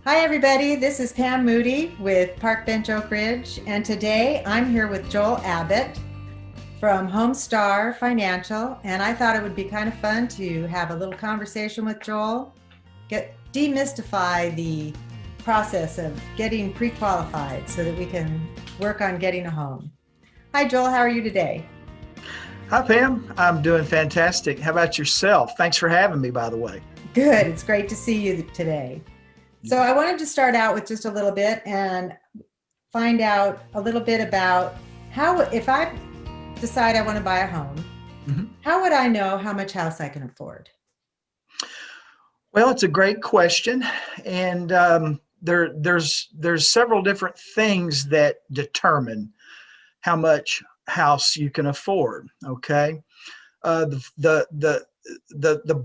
Hi, everybody. This is Pam Moody with Park Bench Oak Ridge, and today I'm here with Joel Abbott from Homestar Financial, and I thought it would be kind of fun to have a little conversation with Joel, demystify the process of getting pre-qualified so that we can work on getting a home. Hi, Joel. How are you today? Hi, Pam. I'm doing fantastic. How about yourself? Thanks for having me, by the way. Good. It's great to see you today. So I wanted to start out with just a little bit and find out a little bit about how, if I decide I want to buy a home, how would I know how much house I can afford? Well, it's a great question, and there's several different things that determine how much house you can afford. Okay, the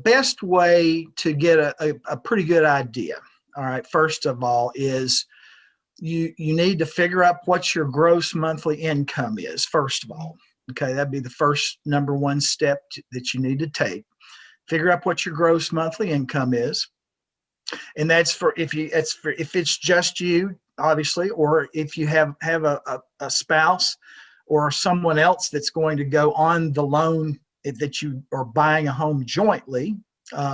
best way to get a pretty good idea. All right, first of all, is you need to figure out what your gross monthly income is, first of all. Okay, that'd be the first number one step that you need to take. Figure out what your gross monthly income is. And that's for if it's just you, obviously, or if you have a spouse or someone else that's going to go on the loan that you are buying a home jointly,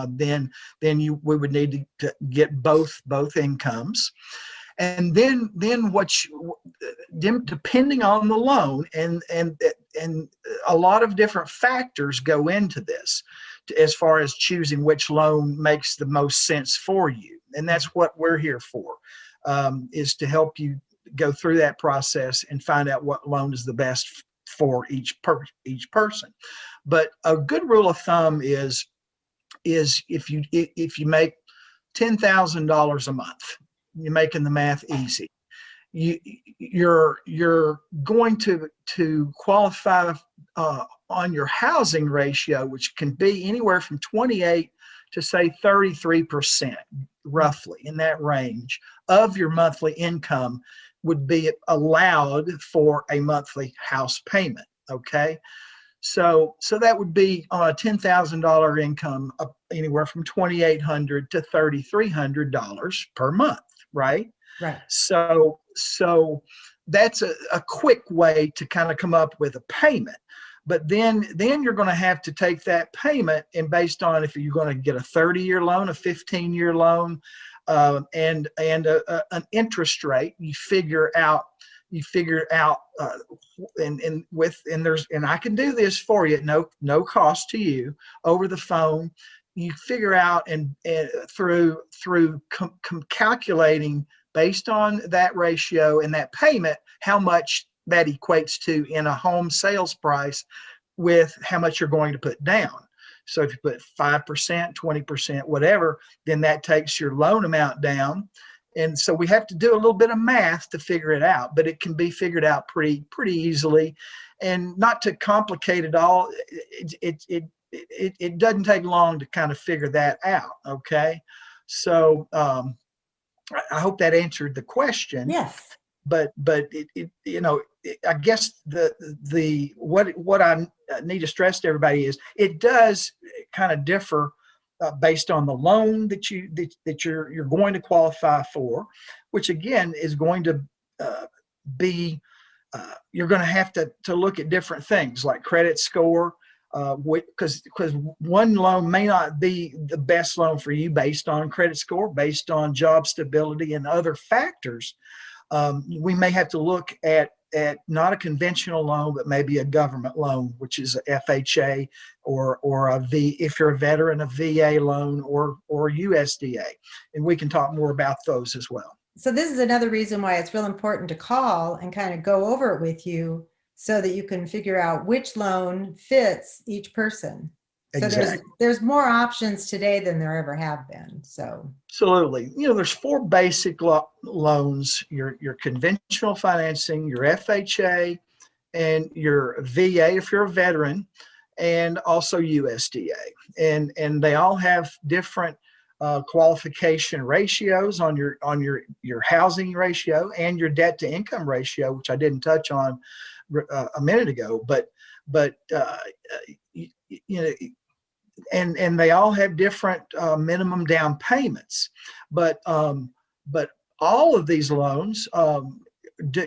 then we would need to get both incomes. And then depending on the loan, and a lot of different factors go into this as far as choosing which loan makes the most sense for you. And that's what we're here for, is to help you go through that process and find out what loan is the best for each person. But a good rule of thumb is if you make $10,000 a month, you're making the math easy. You're going to qualify on your housing ratio, which can be anywhere from 28 to say 33%, roughly in that range of your monthly income would be allowed for a monthly house payment. Okay. So that would be on a $10,000 income, anywhere from $2,800 to $3,300 per month, right? Right. So that's a quick way to kind of come up with a payment. But then you're going to have to take that payment, and based on if you're going to get a 30-year loan, a 15-year loan, and an interest rate, you figure out and I can do this for you at no cost to you over the phone. You figure out and through calculating based on that ratio and that payment, how much that equates to in a home sales price with how much you're going to put down. So if you put 5%, 20%, whatever, then that takes your loan amount down. And so we have to do a little bit of math to figure it out, but it can be figured out pretty easily, and not to complicate it all. It doesn't take long to kind of figure that out. Okay. So I hope that answered the question. Yes. But I guess what I need to stress to everybody is it does kind of differ based on the loan that you're going to qualify for, which again is going to be you're going to have to look at different things like credit score, because one loan may not be the best loan for you based on credit score, based on job stability and other factors. We may have to look at not a conventional loan, but maybe a government loan, which is a FHA or if you're a veteran, a VA loan or USDA. And we can talk more about those as well. So this is another reason why it's real important to call and kind of go over it with you so that you can figure out which loan fits each person. Exactly. So there's more options today than there ever have been. So absolutely, there's four basic loans: your conventional financing, your FHA, and your VA if you're a veteran, and also USDA. And they all have different qualification ratios on your housing ratio and your debt to income ratio, which I didn't touch on a minute ago. But and they all have different minimum down payments. But but all of these loans,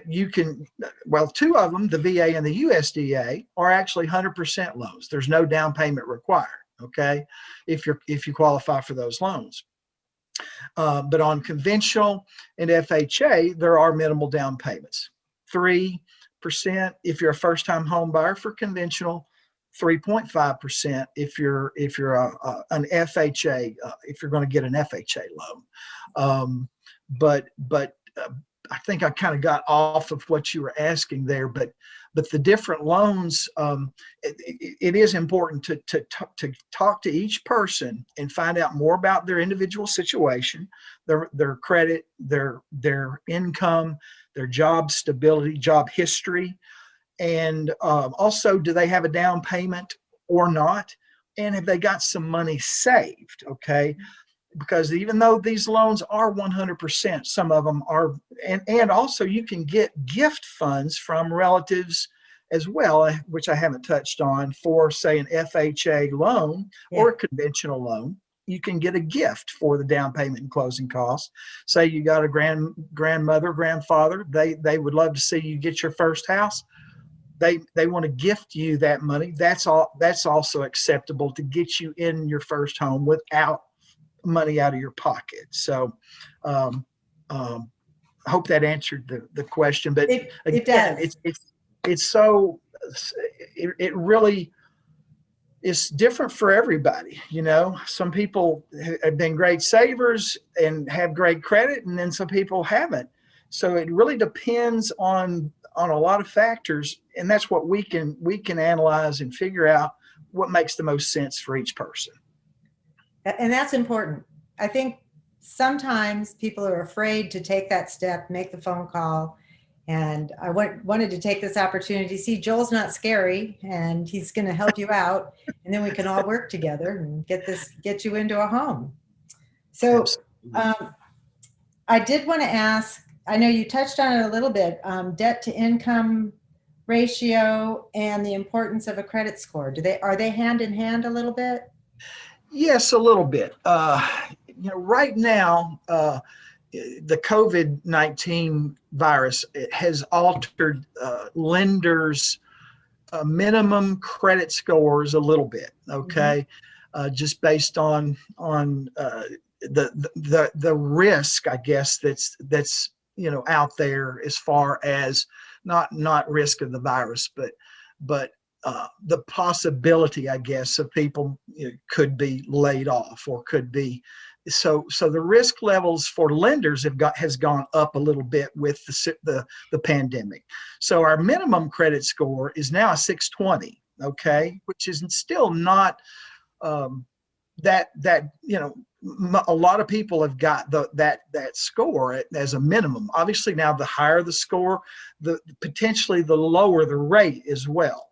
you can, well, two of them, the VA and the USDA, are actually 100% loans. There's no down payment required, okay, if you qualify for those loans. But on conventional and FHA, there are minimal down payments. 3% if you're a first-time home buyer for conventional, 3.5% if you're an FHA, if you're going to get an FHA loan. But I think I kind of got off of what you were asking there, but the different loans, it is important to talk to each person and find out more about their individual situation, their credit, their income, their job stability, job history, and also, do they have a down payment or not, and have they got some money saved? Okay. Because even though these loans are 100%, some of them are, and also you can get gift funds from relatives as well, which I haven't touched on, for say an FHA loan or a conventional loan. You can get a gift for the down payment and closing costs. Say you got a grandmother, grandfather, they would love to see you get your first house. They want to gift you that money. That's also acceptable to get you in your first home without money out of your pocket. So I hope that answered the question, but it does. It's so, it really is different for everybody. You know, some people have been great savers and have great credit, and then some people haven't. So it really depends on a lot of factors, and that's what we can analyze and figure out what makes the most sense for each person. And that's important. I think sometimes people are afraid to take that step, make the phone call. And I wanted to take this opportunity. See, Joel's not scary, and he's going to help you out. And then we can all work together and get you into a home. So I did want to ask, I know you touched on it a little bit, debt to income ratio and the importance of a credit score. Are they hand in hand a little bit? Yes, a little bit. Right now, the COVID-19 virus, it has altered lenders' minimum credit scores a little bit. Okay, just based on the risk, I guess, that's out there, as far as not risk of the virus, but the possibility, I guess, of people could be laid off or could be. So the risk levels for lenders has gone up a little bit with the pandemic. So our minimum credit score is now a 620, okay, which is still not that a lot of people have got that score as a minimum. Obviously, now the higher the score, potentially the lower the rate as well.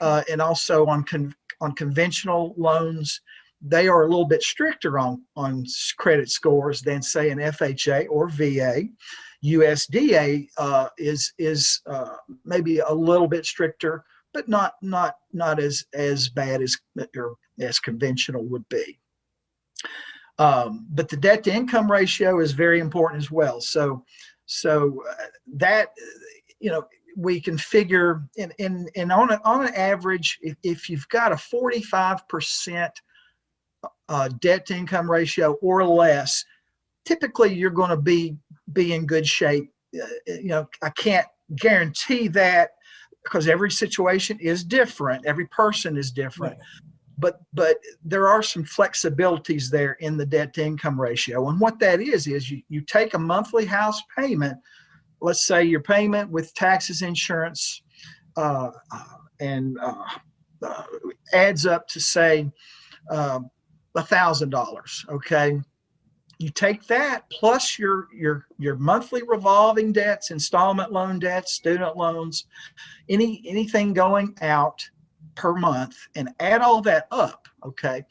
Okay. And also on conventional loans, they are a little bit stricter on credit scores than, say, an FHA or VA. USDA is maybe a little bit stricter, but not as bad as conventional would be. But the debt to income ratio is very important as well. So that we can figure, and on an average, if you've got a 45% debt to income ratio or less, typically you're going to be in good shape. I can't guarantee that, because every situation is different, every person is different. Right. But there are some flexibilities there in the debt to income ratio, and what that is you take a monthly house payment. Let's say your payment with taxes, insurance, and adds up to, say, $1,000. Okay, you take that plus your monthly revolving debts, installment loan debts, student loans, anything going out per month, and add all that up. Okay,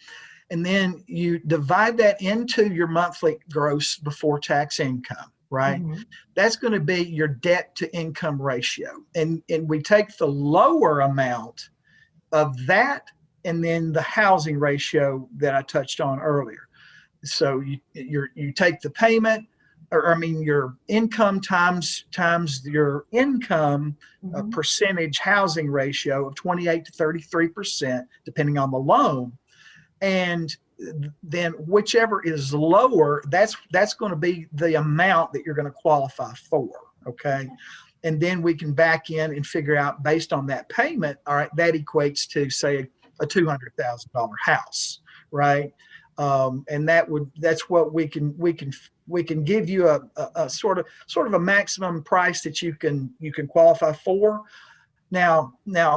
and then you divide that into your monthly gross before tax income. Right, that's going to be your debt to income ratio, and we take the lower amount of that, and then the housing ratio that I touched on earlier. So you take the payment, or I mean, your income times your income percentage housing ratio of 28 to 33%, depending on the loan. And then whichever is lower, that's going to be the amount that you're going to qualify for. Okay. And then we can back in and figure out based on that payment, all right, that equates to say a $200,000 house, right? And that's what we can give you a sort of a maximum price that you can qualify for. Now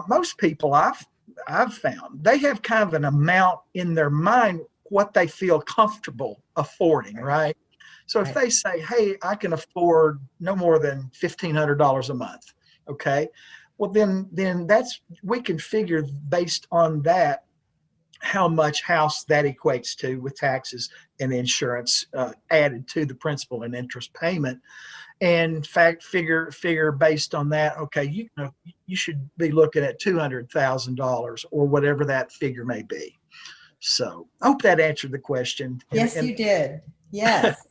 most people I've found, they have kind of an amount in their mind what they feel comfortable affording, right? So if they say, hey, I can afford no more than $1,500 a month, okay, well then we can figure based on that how much house that equates to with taxes and insurance added to the principal and interest payment. And in fact, figure based on that, okay, you should be looking at $200,000 or whatever that figure may be. So I hope that answered the question. Yes, you did. Yes.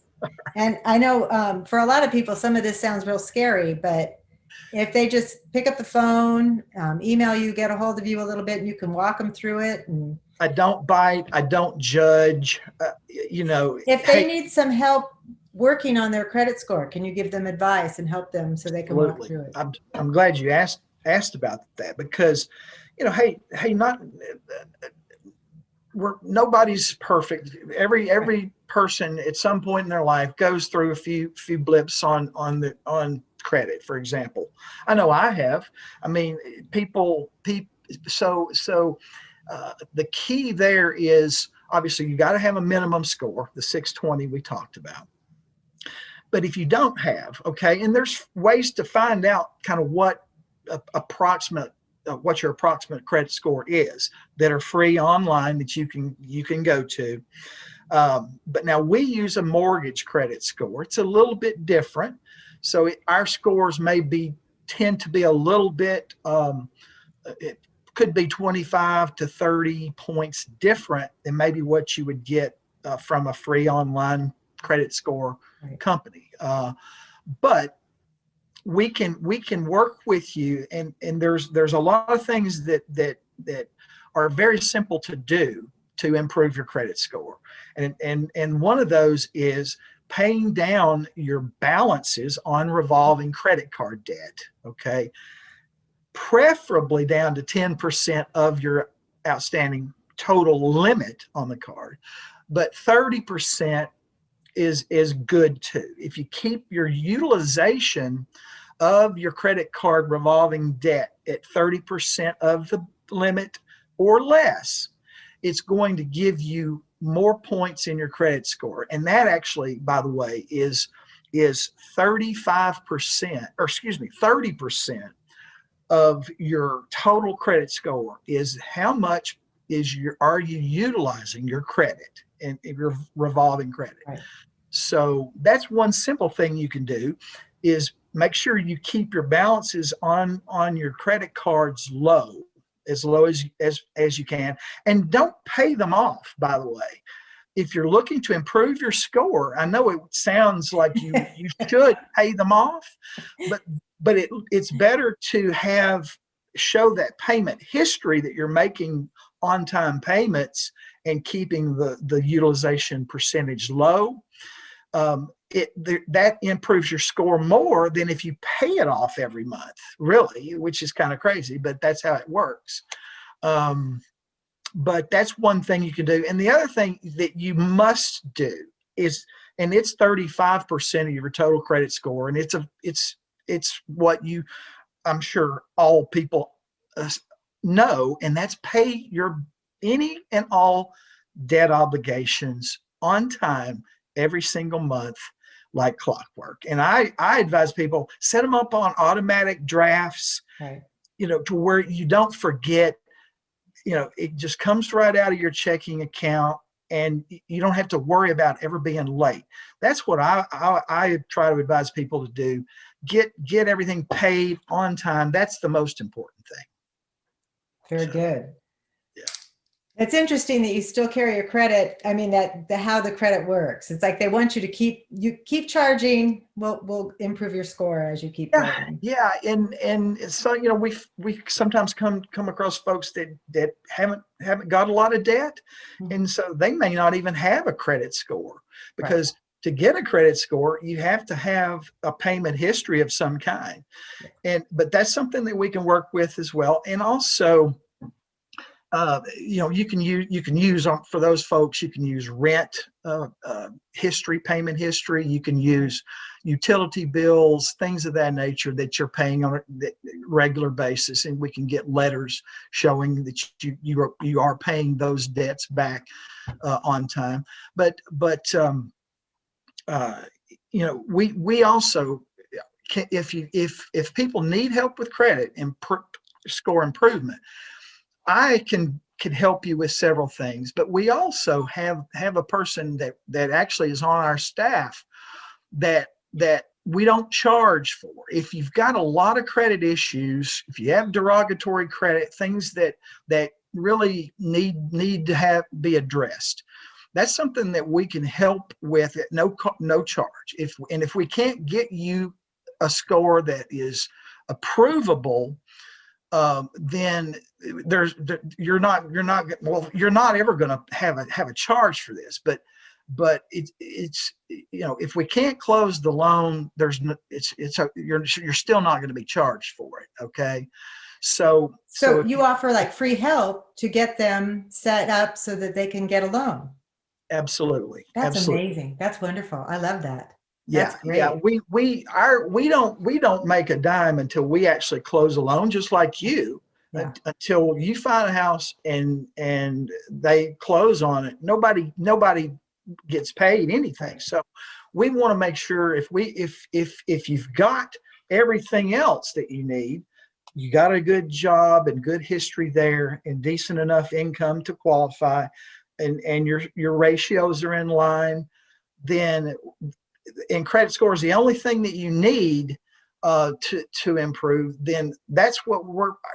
And I know for a lot of people, some of this sounds real scary, but if they just pick up the phone, email you, get a hold of you a little bit, and you can walk them through it. And I don't bite, I don't judge. If they need some help working on their credit score, can you give them advice and help them so they can walk through it? I'm glad you asked about that, because hey, nobody's perfect. Every person at some point in their life goes through a few blips on credit, for example. I know I have. I mean, people so the key there is obviously you got to have a minimum score, the 620 we talked about. But if you don't have, okay, and there's ways to find out kind of what your approximate credit score is that are free online that you can go to. But now we use a mortgage credit score. It's a little bit different. So our scores tend to be a little bit, it could be 25 to 30 points different than maybe what you would get from a free online credit score company. But we can work with you, and there's a lot of things that are very simple to do to improve your credit score. And one of those is paying down your balances on revolving credit card debt, okay? Preferably down to 10% of your outstanding total limit on the card, but 30% is good too. If you keep your utilization of your credit card revolving debt at 30% of the limit or less, it's going to give you more points in your credit score. And that actually, by the way, is 35%, or excuse me, 30% of your total credit score is how much are you utilizing your credit and your revolving credit. Right. So that's one simple thing you can do, is make sure you keep your balances on your credit cards low as you can, and don't pay them off, by the way. If you're looking to improve your score, I know it sounds like you should pay them off, but it's better to show that payment history that you're making on-time payments and keeping the utilization percentage low. That improves your score more than if you pay it off every month, really, which is kind of crazy, but that's how it works. But that's one thing you can do. And the other thing that you must do is, and it's 35% of your total credit score, and it's what I'm sure all people know, and that's pay your any and all debt obligations on time every single month, like clockwork. And I advise people, set them up on automatic drafts, right, to where you don't forget. It just comes right out of your checking account, and you don't have to worry about ever being late. That's what I try to advise people to do. Get everything paid on time. That's the most important thing. Very good. Yeah. It's interesting that you still carry your credit. I mean, that how the credit works. It's like they want you to keep charging. We'll improve your score as you keep Yeah, going. yeah, and so we sometimes come across folks that haven't got a lot of debt, Mhm. and so they may not even have a credit score, Right. because to get a credit score you have to have a payment history of some kind, Yeah. but that's something that we can work with as well. And also, you can use for those folks, you can use rent history, payment history. You can use utility bills, things of that nature that you're paying on a regular basis, and we can get letters showing that you are paying those debts back on time. But uh, we also can, if people need help with credit and score improvement, I can help you with several things. But we also have a person that actually is on our staff that we don't charge for. If you've got a lot of credit issues, if you have derogatory credit, things that really need to be addressed, that's something that we can help with at no charge. If we can't get you a score that is approvable, then you're not ever going to have a charge for this. But it's if we can't close the loan, you're still not going to be charged for it. Okay, so So if you offer like free help to get them set up so that they can get a loan. absolutely, That's absolutely. amazing. That's wonderful. I love that. That's Yeah, yeah. great. We don't make a dime until we actually close a loan, just like you. Yeah. Until you find a house and they close on it, nobody gets paid anything. So we want to make sure if you've got everything else that you need, you got a good job and good history there and decent enough income to qualify, and your ratios are in line, then and credit score is the only thing that you need to improve, then that's what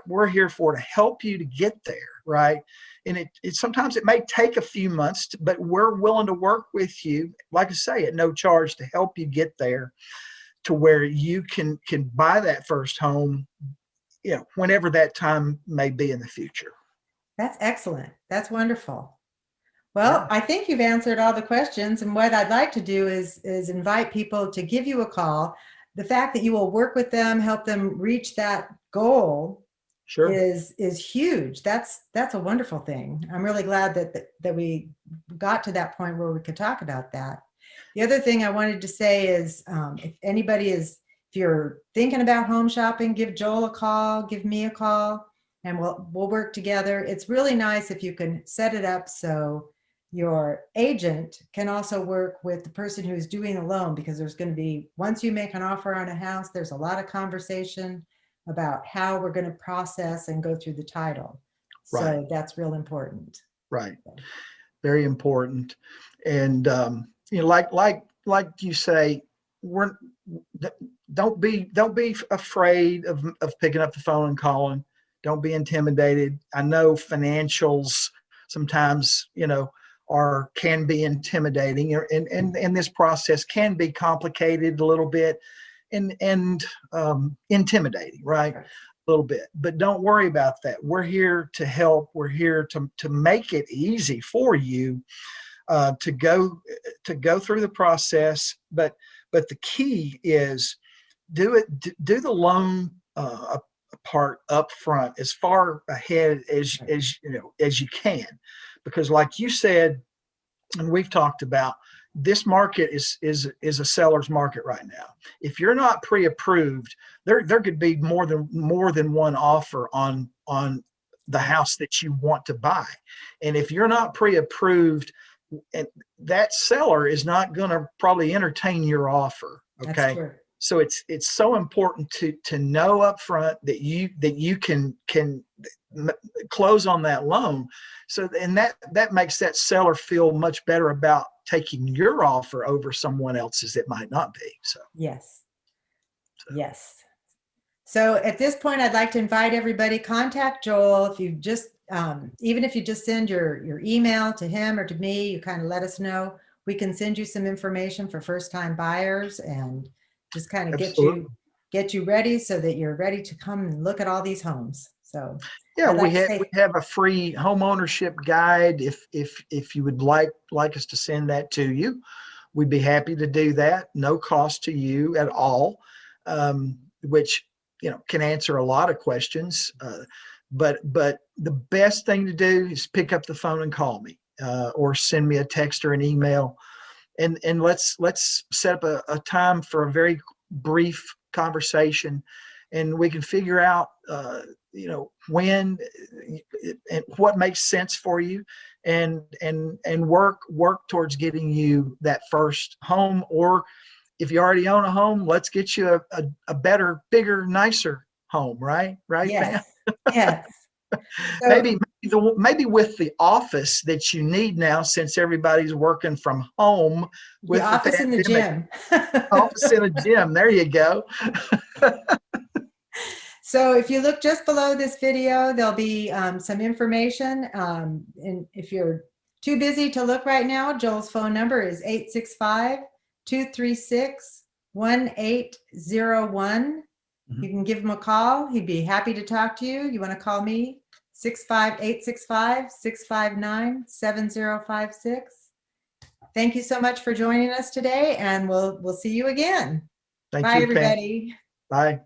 we're here for, to help you to get there, right? And it sometimes it may take a few months, but we're willing to work with you, like I say, at no charge, to help you get there to where you can buy that first home, whenever that time may be in the future. That's excellent. That's wonderful. Well, Yeah, I think you've answered all the questions, and what I'd like to do is invite people to give you a call. The fact that you will work with them, help them reach that goal sure. is huge. That's a wonderful thing. I'm really glad that we got to that point where we could talk about that. The other thing I wanted to say is, if you're thinking about home shopping, give Joel a call, give me a call, and we'll work together. It's really nice if you can set it up so your agent can also work with the person who's doing the loan, because there's going to be, once you make an offer on a house, there's a lot of conversation about how we're going to process and go through the title. Right, So that's real important. right. Very important. And like you say, we're don't be afraid of picking up the phone and calling. Don't be intimidated. I know financials sometimes can be intimidating, and this process can be complicated a little bit, and intimidating, right? A little bit, but don't worry about that. We're here to help. We're here to make it easy for you to go through the process. But the key is do the loan part up front, as far ahead as you can, because like you said, and we've talked about, this market is a seller's market right now. If you're not pre-approved, there could be more than one offer on the house that you want to buy. And if you're not pre-approved, and that seller is not going to probably entertain your offer. That's Okay, true. so it's so important to know up front that you can close on that loan. So, and that makes that seller feel much better about taking your offer over someone else's that might not be. So, Yes. Yes. So at this point, I'd like to invite everybody, contact Joel. If you just even if you just send your email to him or to me, you kind of let us know. We can send you some information for first-time buyers and just kind of Absolutely. get you ready so that you're ready to come and look at all these homes. So Yeah, I'd like we to have say, a free home ownership guide. If you would like us to send that to you, we'd be happy to do that. No cost to you at all, which can answer a lot of questions. But the best thing to do is pick up the phone and call me, or send me a text or an email, and let's set up a time for a very brief conversation, and we can figure out when and what makes sense for you, and work towards getting you that first home. Or if you already own a home, let's get you a better, bigger, nicer home. Right, Pam? yes, yes. So Maybe with the office that you need now, since everybody's working from home the with the office in the pandemic. gym. Office in a gym. There you go. So if you look just below this video, there'll be some information. And if you're too busy to look right now, Joel's phone number is 865-236-1801. You can give him a call. He'd be happy to talk to you. You want to call me? 865-659-7056. Thank you so much for joining us today, and we'll see you again. Thank Bye, you, Pam. everybody. Bye.